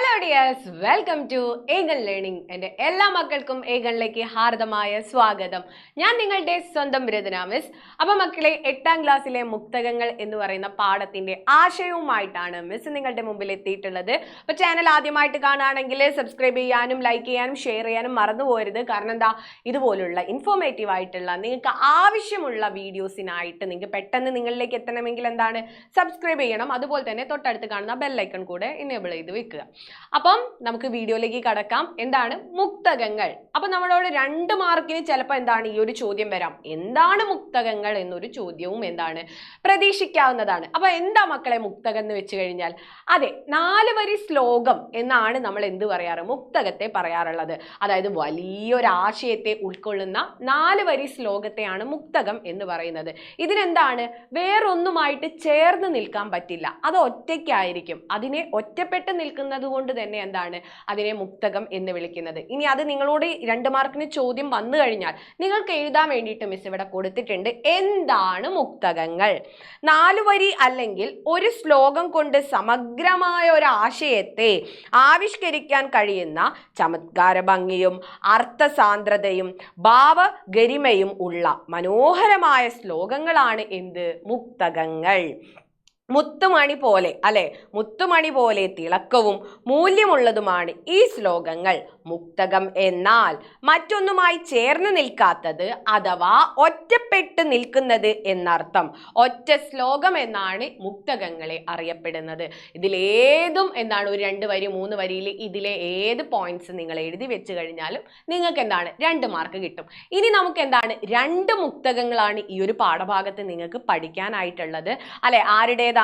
Hello dears, welcome to Aegon learning. എൻ്റെ എല്ലാ മക്കൾക്കും ഏഗണിലേക്ക് ഹാർദമായ സ്വാഗതം. ഞാൻ നിങ്ങളുടെ സ്വന്തം രചന മിസ്. അപ്പം മക്കളെ, 8ാം ക്ലാസ്സിലെ മുക്തകങ്ങൾ എന്ന് പറയുന്ന പാഠത്തിന്റെ ആശയവുമായിട്ടാണ് മിസ് നിങ്ങളുടെ മുമ്പിൽ എത്തിയിട്ടുള്ളത്. അപ്പോൾ ചാനൽ ആദ്യമായിട്ട് കാണുകയാണെങ്കിൽ സബ്സ്ക്രൈബ് ചെയ്യാനും ലൈക്ക് ചെയ്യാനും ഷെയർ ചെയ്യാനും മറന്നു പോകരുത്. കാരണം എന്താ, ഇതുപോലുള്ള ഇൻഫോർമേറ്റീവ് ആയിട്ടുള്ള നിങ്ങൾക്ക് ആവശ്യമുള്ള വീഡിയോസിനായിട്ട് നിങ്ങൾക്ക് പെട്ടെന്ന് നിങ്ങളിലേക്ക് എത്തണമെങ്കിൽ എന്താണ്, സബ്സ്ക്രൈബ് ചെയ്യണം. അതുപോലെ തന്നെ തൊട്ടടുത്ത് കാണുന്ന ബെല്ലൈക്കൺ കൂടെ എനേബിൾ ചെയ്ത് വെക്കുക. അപ്പം നമുക്ക് വീഡിയോയിലേക്ക് കടക്കാം. എന്താണ് മുക്തകങ്ങൾ? അപ്പൊ നമ്മളോട് 2 മാർക്കിന് ചിലപ്പോൾ എന്താണ് ഈ ഒരു ചോദ്യം വരാം, എന്താണ് മുക്തകങ്ങൾ എന്നൊരു ചോദ്യവും എന്താണ് പ്രതീക്ഷിക്കാവുന്നതാണ്. അപ്പൊ എന്താ മക്കളെ മുക്തകം എന്ന് വെച്ച് കഴിഞ്ഞാൽ, അതെ, 4 വരി ശ്ലോകം എന്നാണ് നമ്മൾ എന്ത് പറയാറ്, മുക്തകത്തെ പറയാറുള്ളത്. അതായത് വലിയൊരാശയത്തെ ഉൾക്കൊള്ളുന്ന 4 വരി ശ്ലോകത്തെയാണ് മുക്തകം എന്ന് പറയുന്നത്. ഇതിനെന്താണ്, വേറൊന്നുമായിട്ട് ചേർന്ന് നിൽക്കാൻ പറ്റില്ല, അത് ഒറ്റയ്ക്കായിരിക്കും. അതിനെ ഒറ്റപ്പെട്ട് നിൽക്കുന്നത് കൊണ്ട് തന്നെ എന്താണ് അതിനെ മുക്തകം എന്ന് വിളിക്കുന്നത്. ഇനി അത് നിങ്ങളോട് 2 മാർക്കിന് ചോദ്യം വന്നു കഴിഞ്ഞാൽ നിങ്ങൾക്ക് എഴുതാൻ വേണ്ടിയിട്ട് മിസ് ഇവിടെ കൊടുത്തിട്ടുണ്ട്. എന്താണ് മുക്തകങ്ങൾ? 4 വരി അല്ലെങ്കിൽ ഒരു ശ്ലോകം കൊണ്ട് സമഗ്രമായ ഒരു ആശയത്തെ ആവിഷ്കരിക്കാൻ കഴിയുന്ന ചമത്കാര ഭംഗിയും അർത്ഥസാന്ദ്രതയും ഭാവഗരിമയും ഉള്ള മനോഹരമായ ശ്ലോകങ്ങളാണ് എന്ത്, മുക്തകങ്ങൾ. മുത്തുമണി പോലെ അല്ലെ, മുത്തുമണി പോലെ തിളക്കവും മൂല്യമുള്ളതുമാണ് ഈ ശ്ലോകങ്ങൾ. മുക്തകം എന്നാൽ മറ്റൊന്നുമായി ചേർന്ന് നിൽക്കാത്തത് അഥവാ ഒറ്റപ്പെട്ട് നിൽക്കുന്നത് എന്നർത്ഥം. ഒറ്റ ശ്ലോകം എന്നാണ് മുക്തകങ്ങളെ അറിയപ്പെടുന്നത്. ഇതിലേതും എന്താണ്, ഒരു 2 വരി 3 വരിയിൽ ഇതിലെ ഏത് പോയിന്റ്സ് നിങ്ങൾ എഴുതി വെച്ച് കഴിഞ്ഞാലും നിങ്ങൾക്ക് എന്താണ് 2 മാർക്ക് കിട്ടും. ഇനി നമുക്ക് എന്താണ് 2 മുക്തകങ്ങളാണ് ഈ ഒരു പാഠഭാഗത്ത് നിങ്ങൾക്ക് പഠിക്കാനായിട്ടുള്ളത് അല്ലെ. ആരുടേതാണ്?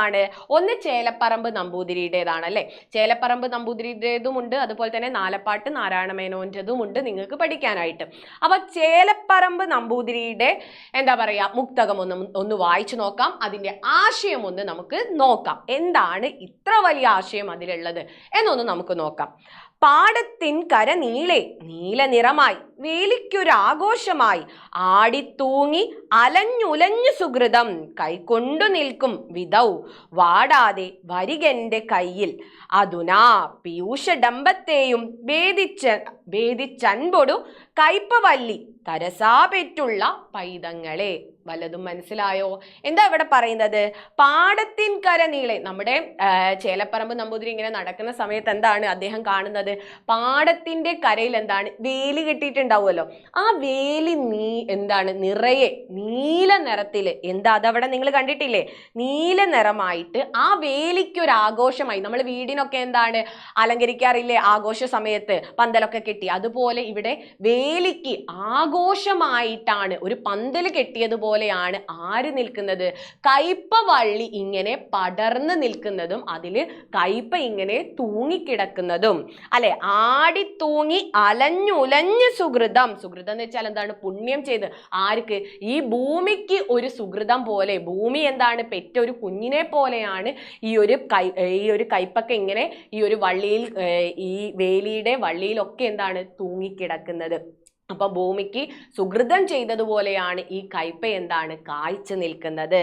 ഒന്ന് ചേലപ്പറമ്പ് നമ്പൂതിരിയുടേതാണ് അല്ലെ. ചേലപ്പറമ്പ് നമ്പൂതിരിയുടേതുമുണ്ട്, അതുപോലെ തന്നെ നാലപ്പാട്ട് നാരായണമേനോന്റേതുമുണ്ട് നിങ്ങൾക്ക് പഠിക്കാനായിട്ട്. അപ്പൊ ചേലപ്പറമ്പ് നമ്പൂതിരിയുടെ എന്താ പറയാ മുക്തകം ഒന്ന് വായിച്ചു നോക്കാം. അതിന്റെ ആശയം ഒന്ന് നമുക്ക് നോക്കാം. എന്താണ് ഇത്ര വലിയ ആശയം അതിലുള്ളത് എന്നൊന്ന് നമുക്ക് നോക്കാം. പാടത്തിൻ കര നീളെ നീല നിറമായി വേലിക്കൊരാഘോഷമായി ആടിത്തൂങ്ങി അലഞ്ഞുലഞ്ഞു സുഹൃതം കൈക്കൊണ്ടു നിൽക്കും വിധൗ വാടാതെ വരികന്റെ കയ്യിൽ അതുനാ പീയൂഷഡംബത്തെയും ഭേദിച്ചൻപൊടു കയ്പവല്ലി തരസാ പെറ്റുള്ള പൈതങ്ങളെ. വല്ലതും മനസ്സിലായോ? എന്താ ഇവിടെ പറയുന്നത്? പാടത്തിൻ കര നീളെ. നമ്മുടെ ചേലപ്പറമ്പ് നമ്പൂതിരി ഇങ്ങനെ നടക്കുന്ന സമയത്ത് എന്താണ് അദ്ദേഹം കാണുന്നത്? പാടത്തിന്റെ കരയിൽ എന്താണ്, വേലി കെട്ടിയിട്ടുണ്ടാവുമല്ലോ. ആ വേലി എന്താണ് നിറയെ നീല നിറത്തില്, എന്താ അതവിടെ നിങ്ങൾ കണ്ടിട്ടില്ലേ, നീല നിറമായിട്ട് ആ വേലിക്ക് ഒരു ആഘോഷമായി. നമ്മൾ വീടിനൊക്കെ എന്താണ് അലങ്കരിക്കാറില്ലേ ആഘോഷ സമയത്ത്, പന്തലൊക്കെ കെട്ടി. അതുപോലെ ഇവിടെ വേലിക്ക് ആഘോഷമായിട്ടാണ് ഒരു പന്തല് കെട്ടിയതുപോലെ ാണ് ആര് നിൽക്കുന്നത്, കയ്പവള്ളി ഇങ്ങനെ പടർന്ന് നിൽക്കുന്നതും അതില് കയ്പ ഇങ്ങനെ തൂങ്ങിക്കിടക്കുന്നതും അല്ലെ. ആടി തൂങ്ങി അലഞ്ഞുലഞ്ഞ് സുഹൃതം. സുഹൃതം എന്ന് വെച്ചാൽ എന്താണ്, പുണ്യം ചെയ്ത്. ആർക്ക്? ഈ ഭൂമിക്ക് ഒരു സുഹൃതം പോലെ. ഭൂമി എന്താണ്, പെറ്റ ഒരു കുഞ്ഞിനെ പോലെയാണ് ഈ ഒരു കയ്പൊക്കെ ഇങ്ങനെ ഈ ഒരു വള്ളിയിൽ, ഈ വേലിയുടെ വള്ളിയിലൊക്കെ എന്താണ് തൂങ്ങിക്കിടക്കുന്നത്. അപ്പൊ ഭൂമിക്ക് സുഹൃതം ചെയ്തതുപോലെയാണ് ഈ കയ്പ എന്താണ് കായ്ച്ചു നിൽക്കുന്നത്.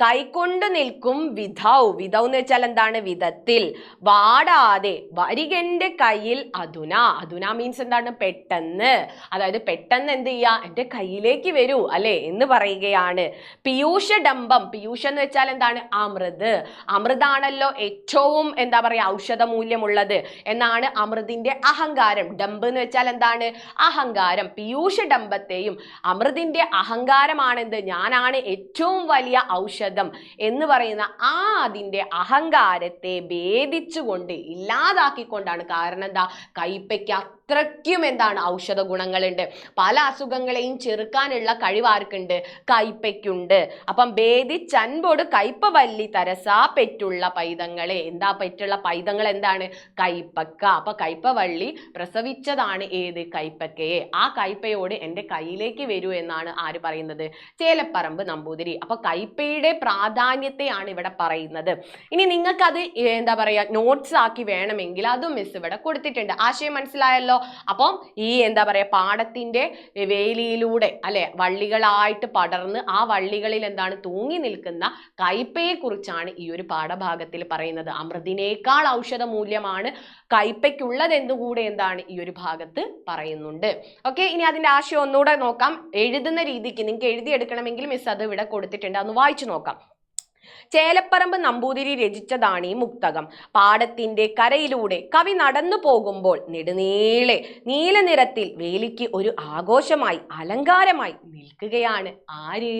കൈകൊണ്ട് നിൽക്കും വിധൗ. വിധൗ എന്ന് വെച്ചാൽ എന്താണ്, വിധത്തിൽ. വാടാതെ വരികന്റെ കയ്യിൽ അതുന. അതുന മീൻസ് എന്താണ്, പെട്ടെന്ന്. അതായത് പെട്ടെന്ന് എന്ത് ചെയ്യാ, എൻ്റെ കയ്യിലേക്ക് വരൂ അല്ലെ എന്ന് പറയുകയാണ്. പീയൂഷഡംബം. പീയൂഷ എന്ന് വെച്ചാൽ എന്താണ്, അമൃത്. അമൃതാണല്ലോ ഏറ്റവും എന്താ പറയാ ഔഷധ മൂല്യമുള്ളത് എന്നാണ് അമൃതിന്റെ അഹങ്കാരം. ഡംബ് എന്ന് വെച്ചാൽ എന്താണ്, അഹങ്കാരം. പീയൂഷഡംബത്തെയും, അമൃതിന്റെ അഹങ്കാരമാണെന്ത്, ഞാനാണ് ഏറ്റവും വലിയ ഔഷധം എന്ന് പറയുന്ന അതിന്റെ അഹങ്കാരത്തെ ഭേദിച്ചുകൊണ്ട് ഇല്ലാതാക്കിക്കൊണ്ടാണ്. കാരണം എന്താ, കയ്പയ്ക്ക് അത്രയ്ക്കും എന്താണ് ഔഷധ ഗുണങ്ങളുണ്ട്. പല അസുഖങ്ങളെയും ചെറുക്കാനുള്ള കഴിവാർക്കുണ്ട്, കയ്പയ്ക്കുണ്ട്. അപ്പം ഭേദിച്ചൻപൊട് കയ്പവല്ലി തരസാ പെറ്റുള്ള പൈതങ്ങളെ. എന്താ പെറ്റുള്ള പൈതങ്ങൾ? എന്താണ്, കയ്പക്ക. അപ്പൊ കയ്പവള്ളി പ്രസവിച്ചതാണ് ഏത്, കയ്പക്കയെ. ആ കൈപ്പയോട് എൻ്റെ കയ്യിലേക്ക് വരൂ എന്നാണ് ആര് പറയുന്നത്? ചേലപ്പറമ്പ് നമ്പൂതിരി. അപ്പൊ കൈപ്പയുടെ പ്രാധാന്യത്തെയാണ് ഇവിടെ പറയുന്നത്. ഇനി നിങ്ങൾക്കത് എന്താ പറയാ നോട്ട്സ് ആക്കി വേണമെങ്കിൽ അതും മിസ് ഇവിടെ കൊടുത്തിട്ടുണ്ട്. ആശയം മനസ്സിലായല്ലോ? അപ്പം ഈ എന്താ പറയാ പാടത്തിന്റെ വേലിയിലൂടെ അല്ലെ വള്ളികളായിട്ട് പടർന്ന് ആ വള്ളികളിൽ എന്താണ് തൂങ്ങി നിൽക്കുന്ന കൈപ്പയെ കുറിച്ചാണ് ഈ ഒരു പാഠഭാഗത്തിൽ പറയുന്നത്. അമൃതിനേക്കാൾ ഔഷധ മൂല്യമാണ് കൈപ്പയ്ക്കുള്ളത് എന്നുകൂടെ എന്താണ് ഈ ഒരു ഭാഗത്ത് പറയുന്നുണ്ട്. ഓക്കെ, ഇനി അതിന്റെ ആശയം ഒന്നുകൂടെ നോക്കാം. എഴുതുന്ന രീതിക്ക് നിങ്ങൾക്ക് എഴുതിയെടുക്കണമെങ്കിൽ മിസ് അത് ഇവിടെ കൊടുത്തിട്ടുണ്ട്, അതൊന്ന് വായിച്ചു നോക്കാം. ചേലപ്പറമ്പ് നമ്പൂതിരി രചിച്ചതാണ് ഈ മുക്തകം. പാടത്തിന്റെ കരയിലൂടെ കവി നടന്നു പോകുമ്പോൾ നെടുനീളെ നീല നിറത്തിൽ വേലിക്ക് ഒരു ആഘോഷമായി അലങ്കാരമായി നിൽക്കുകയാണ് ആര്?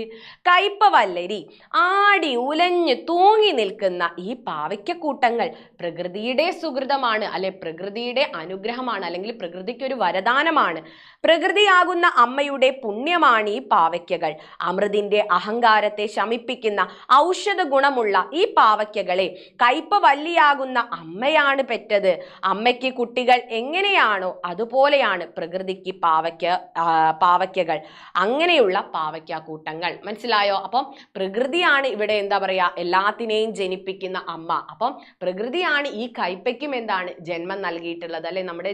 കയ്പവല്ലരി. ആടി ഉലഞ്ഞു തൂങ്ങി നിൽക്കുന്ന ഈ പാവയ്ക്കൂട്ടങ്ങൾ പ്രകൃതിയുടെ സുഹൃതമാണ്, അല്ലെ പ്രകൃതിയുടെ അനുഗ്രഹമാണ്, അല്ലെങ്കിൽ പ്രകൃതിക്ക് ഒരു വരദാനമാണ്. പ്രകൃതിയാകുന്ന അമ്മയുടെ പുണ്യമാണ് ഈ പാവയ്ക്കകൾ. അമൃതിന്റെ അഹങ്കാരത്തെ ശമിപ്പിക്കുന്ന ഔഷധ ഗുണമുള്ള ഈ പാവയ്ക്കകളെ കയ്പവല്ലിയാകുന്ന അമ്മയാണ് പെറ്റത്. അമ്മയ്ക്ക് കുട്ടികൾ എങ്ങനെയാണോ അതുപോലെയാണ് പ്രകൃതിക്ക് പാവയ്ക്കകൾ. അങ്ങനെയുള്ള പാവയ്ക്കൂട്ടങ്ങൾ. മനസ്സിലായോ? അപ്പം പ്രകൃതിയാണ് ഇവിടെ എന്താ പറയാ എല്ലാത്തിനെയും ജനിപ്പിക്കുന്ന അമ്മ. അപ്പം പ്രകൃതിയാണ് ഈ കയ്പയ്ക്കും എന്താണ് ജന്മം നൽകിയിട്ടുള്ളത്, അല്ലെ നമ്മുടെ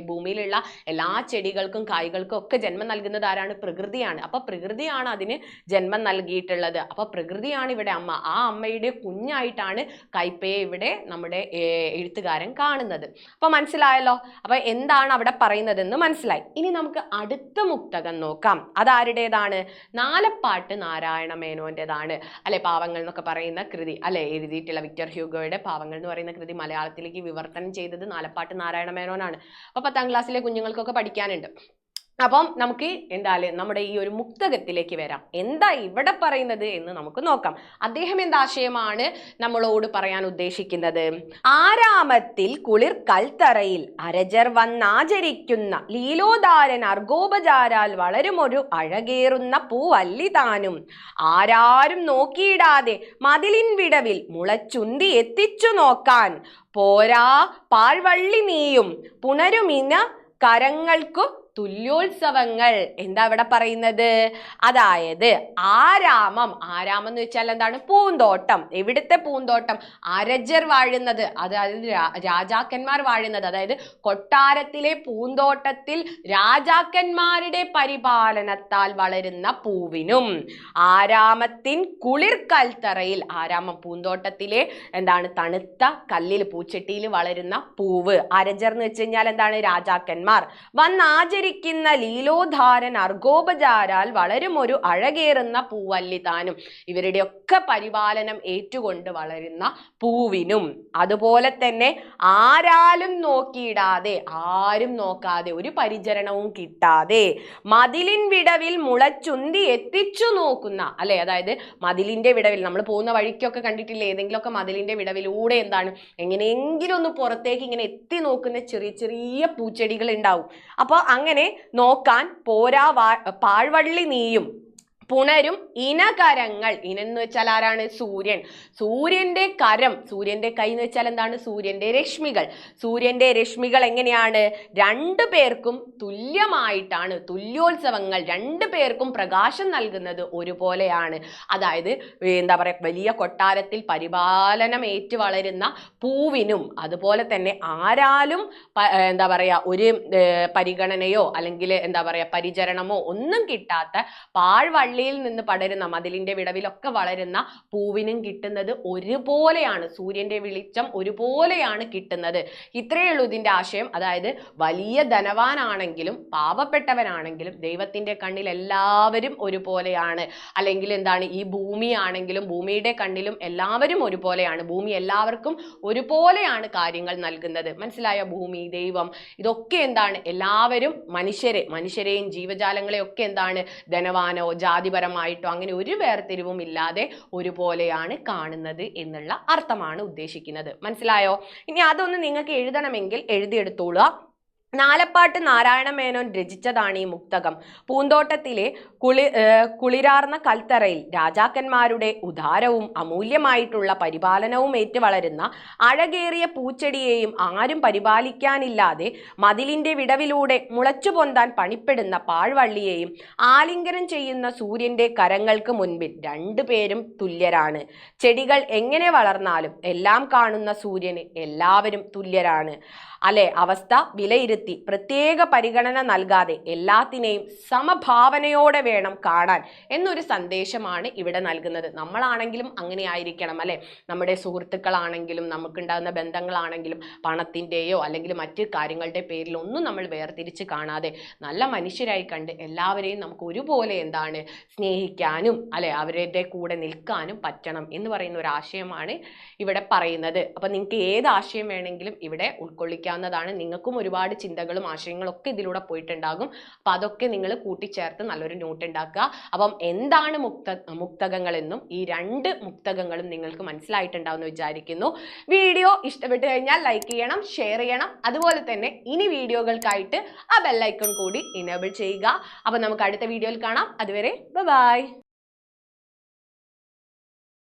ഭൂമിയിലുള്ള എല്ലാ ചെടികൾക്കും കായ്കൾക്കും ഒക്കെ ജന്മം നൽകുന്നത് ആരാണ്? പ്രകൃതിയാണ്. അപ്പൊ പ്രകൃതിയാണ് അതിന് ജന്മം നൽകിയിട്ടുള്ളത്. അപ്പൊ പ്രകൃതിയാണ് ഇവിടെ അമ്മ. ആ അമ്മയുടെ കുഞ്ഞായിട്ടാണ് കയ്പയെ ഇവിടെ നമ്മുടെ എഴുത്തുകാരൻ കാണുന്നത്. അപ്പൊ മനസ്സിലായല്ലോ? അപ്പൊ എന്താണ് അവിടെ പറയുന്നതെന്ന് മനസ്സിലായി. ഇനി നമുക്ക് അടുത്ത മുക്തകം നോക്കാം. അതാരുടേതാണ്? നാലപ്പാട്ട് നാരായണ മേനോന്റേതാണ്. അല്ലെ പാവങ്ങൾ എന്നൊക്കെ പറയുന്ന കൃതി അല്ലെ എഴുതിയിട്ടുള്ള വിക്ടർ ഹ്യൂഗോയുടെ പാവങ്ങൾ എന്ന് പറയുന്ന കൃതി മലയാളത്തിലേക്ക് വിവർത്തനം ചെയ്തത് നാലപ്പാട്ട് നാരായണ മേനോനാണ്. അപ്പൊ 10ാം ക്ലാസ്സിലെ കുഞ്ഞുങ്ങൾക്കൊക്കെ പഠിക്കാനുണ്ട്. അപ്പം നമുക്ക് എന്തായാലും നമ്മുടെ ഈ ഒരു മുക്തകത്തിലേക്ക് വരാം. എന്താ ഇവിടെ പറയുന്നത് എന്ന് നമുക്ക് നോക്കാം. അദ്ദേഹം എന്താശയമാണ് നമ്മളോട് പറയാൻ ഉദ്ദേശിക്കുന്നത്? ആരാമത്തിൽ കുളിർ കൽത്തറയിൽ അരജർ വന്നാചരിക്കുന്ന ലീലോദാരൻ അർഗോപചാരാൽ വളരുമൊരു അഴകേറുന്ന പൂവല്ലി താനും ആരാരും നോക്കിയിടാതെ മതിലിൻ വിടവിൽ മുളച്ചുന്തി എത്തിച്ചു നോക്കാൻ പോരാ പാഴ്വള്ളി നീയും പുണരുമിന കരങ്ങൾക്കു തുല്യോത്സവങ്ങൾ. എന്താ ഇവിടെ പറയുന്നത്? അതായത് ആരാമം എന്ന് വെച്ചാൽ എന്താണ്? പൂന്തോട്ടം. എവിടുത്തെ പൂന്തോട്ടം? അരജർ വാഴുന്നത്, അതായത് രാജാക്കന്മാർ വാഴുന്നത്, അതായത് കൊട്ടാരത്തിലെ പൂന്തോട്ടത്തിൽ രാജാക്കന്മാരുടെ പരിപാലനത്താൽ വളരുന്ന പൂവിനും ആരാമത്തിൻ കുളിർ കൽത്തറയിൽ, ആരാമം പൂന്തോട്ടത്തിലെ എന്താണ് തണുത്ത കല്ലിൽ പൂച്ചട്ടിയിൽ വളരുന്ന പൂവ്. അരജർ എന്ന് വെച്ച് കഴിഞ്ഞാൽ എന്താണ്? രാജാക്കന്മാർ. വന്നാചരി ലീലോധാരൻ അർഗോപചാരാൽ വളരുമൊരു അഴകേറുന്ന പൂവല്ലി താനും, ഇവരുടെയൊക്കെ പരിപാലനം ഏറ്റുകൊണ്ട് വളരുന്ന പൂവിനും, അതുപോലെ തന്നെ ആരാലും നോക്കിയിടാതെ, ആരും നോക്കാതെ, ഒരു പരിചരണവും കിട്ടാതെ മതിലിൻ വിടവിൽ മുളച്ചുന്തി എത്തിച്ചു നോക്കുന്ന, അല്ലെ അതായത് മതിലിന്റെ വിടവിൽ നമ്മൾ പോകുന്ന വഴിക്കൊക്കെ കണ്ടിട്ടില്ലേ ഏതെങ്കിലുമൊക്കെ മതിലിന്റെ വിടവിലൂടെ എന്താണ് എങ്ങനെയെങ്കിലും ഒന്ന് പുറത്തേക്ക് ഇങ്ങനെ എത്തി നോക്കുന്ന ചെറിയ ചെറിയ പൂച്ചെടികൾ ഉണ്ടാവും. അപ്പൊ അങ്ങനെ നോക്കാൻ പോരാ പാഴ്വള്ളി നീയും പുണരും ഇനകരങ്ങൾ. ഇനെന്ന് വെച്ചാൽ ആരാണ്? സൂര്യൻ. സൂര്യന്റെ കരം, സൂര്യന്റെ കൈ എന്ന് വെച്ചാൽ എന്താണ്? സൂര്യന്റെ രശ്മികൾ. സൂര്യന്റെ രശ്മികൾ എങ്ങനെയാണ്? രണ്ടു പേർക്കും തുല്യമായിട്ടാണ്, തുല്യോത്സവങ്ങൾ, രണ്ടു പേർക്കും പ്രകാശം നൽകുന്നത് ഒരുപോലെയാണ്. അതായത് എന്താ പറയാ വലിയ കൊട്ടാരത്തിൽ പരിപാലനം ഏറ്റു വളരുന്ന പൂവിനും അതുപോലെ തന്നെ ആരാലും എന്താ പറയാ ഒരു പരിഗണനയോ അല്ലെങ്കിൽ എന്താ പറയാ പരിചരണമോ ഒന്നും കിട്ടാത്ത പാഴ്വള്ളി ിൽ നിന്ന് പടരുന്ന മതിലിന്റെ വിടവിലൊക്കെ വളരുന്ന പൂവിനും കിട്ടുന്നത് ഒരുപോലെയാണ്. സൂര്യന്റെ വെളിച്ചം ഒരുപോലെയാണ് കിട്ടുന്നത്. ഇത്രയേ ഉള്ളൂ ഇതിന്റെ ആശയം. അതായത് വലിയ ധനവാനാണെങ്കിലും പാവപ്പെട്ടവനാണെങ്കിലും ദൈവത്തിന്റെ കണ്ണിൽ എല്ലാവരും ഒരുപോലെയാണ്. അല്ലെങ്കിൽ എന്താണ് ഈ ഭൂമിയാണെങ്കിലും ഭൂമിയുടെ കണ്ണിലും എല്ലാവരും ഒരുപോലെയാണ്. ഭൂമി എല്ലാവർക്കും ഒരുപോലെയാണ് കാര്യങ്ങൾ നൽകുന്നത്. മനസ്സിലായ? ഭൂമി, ദൈവം, ഇതൊക്കെ എന്താണ് എല്ലാവരും മനുഷ്യരെയും ജീവജാലങ്ങളെയും ഒക്കെ എന്താണ് ധനവാനോ ജാതിപരമായിട്ടോ അങ്ങനെ ഒരു വേർതിരിവും ഇല്ലാതെ ഒരുപോലെയാണ് കാണുന്നത് എന്നുള്ള അർത്ഥമാണ് ഉദ്ദേശിക്കുന്നത്. മനസ്സിലായോ? ഇനി അതൊന്ന് നിങ്ങൾക്ക് എഴുതണമെങ്കിൽ എഴുതിയെടുത്തോളുക. നാലപ്പാട്ട് നാരായണ മേനോൻ രചിച്ചതാണ് ഈ മുക്തകം. പൂന്തോട്ടത്തിലെ കുളിരാർന്ന കൽത്തറയിൽ രാജാക്കന്മാരുടെ ഉദാരവും അമൂല്യമായിട്ടുള്ള പരിപാലനവും ഏറ്റു വളരുന്ന അഴകേറിയ പൂച്ചെടിയെയും ആരും പരിപാലിക്കാനില്ലാതെ മതിലിന്റെ വിടവിലൂടെ മുളച്ചു പൊന്താൻ പണിപ്പെടുന്ന പാഴ്വള്ളിയെയും ആലിംഗനം ചെയ്യുന്ന സൂര്യന്റെ കരങ്ങൾക്ക് മുൻപിൽ രണ്ടുപേരും തുല്യരാണ്. ചെടികൾ എങ്ങനെ വളർന്നാലും എല്ലാം കാണുന്ന സൂര്യന് എല്ലാവരും തുല്യരാണ്. അല്ലെ, അവസ്ഥ വിലയിരുത്തി പ്രത്യേക പരിഗണന നൽകാതെ എല്ലാത്തിനെയും സമഭാവനയോടെ വേണം കാണാൻ എന്നൊരു സന്ദേശമാണ് ഇവിടെ നൽകുന്നത്. നമ്മളാണെങ്കിലും അങ്ങനെ ആയിരിക്കണം അല്ലെ. നമ്മുടെ സുഹൃത്തുക്കളാണെങ്കിലും നമുക്കുണ്ടാകുന്ന ബന്ധങ്ങളാണെങ്കിലും പണത്തിൻ്റെയോ അല്ലെങ്കിൽ മറ്റ് കാര്യങ്ങളുടെ പേരിൽ ഒന്നും നമ്മൾ വേർതിരിച്ച് കാണാതെ നല്ല മനുഷ്യരായി കണ്ട് എല്ലാവരെയും നമുക്ക് ഒരുപോലെ സ്നേഹിക്കാനും അല്ലെ അവരുടെ കൂടെ നിൽക്കാനും പറ്റണം എന്ന് പറയുന്ന ഒരു ആശയമാണ് ഇവിടെ പറയുന്നത്. അപ്പം നിങ്ങൾക്ക് ഏത് ആശയം വേണമെങ്കിലും ഇവിടെ ഉൾക്കൊള്ളിക്കാവുന്നതാണ്. നിങ്ങൾക്കും ഒരുപാട് ചിന്തകളും ആശയങ്ങളും ഒക്കെ ഇതിലൂടെ പോയിട്ടുണ്ടാകും. അപ്പം അതൊക്കെ നിങ്ങൾ കൂട്ടിച്ചേർത്ത് നല്ലൊരു നോട്ട് ഉണ്ടാക്കുക. അപ്പം എന്താണ് മുക്തകങ്ങളെന്നും ഈ രണ്ട് മുക്തകങ്ങളും നിങ്ങൾക്ക് മനസ്സിലായിട്ടുണ്ടാവുമെന്ന് വിചാരിക്കുന്നു. വീഡിയോ ഇഷ്ടപ്പെട്ടു കഴിഞ്ഞാൽ ലൈക്ക് ചെയ്യണം, ഷെയർ ചെയ്യണം. അതുപോലെ തന്നെ ഇനി വീഡിയോകൾക്കായിട്ട് ആ ബെല്ലൈക്കൺ കൂടി ഇനേബിൾ ചെയ്യുക. അപ്പം നമുക്ക് അടുത്ത വീഡിയോയിൽ കാണാം. അതുവരെ ബൈ.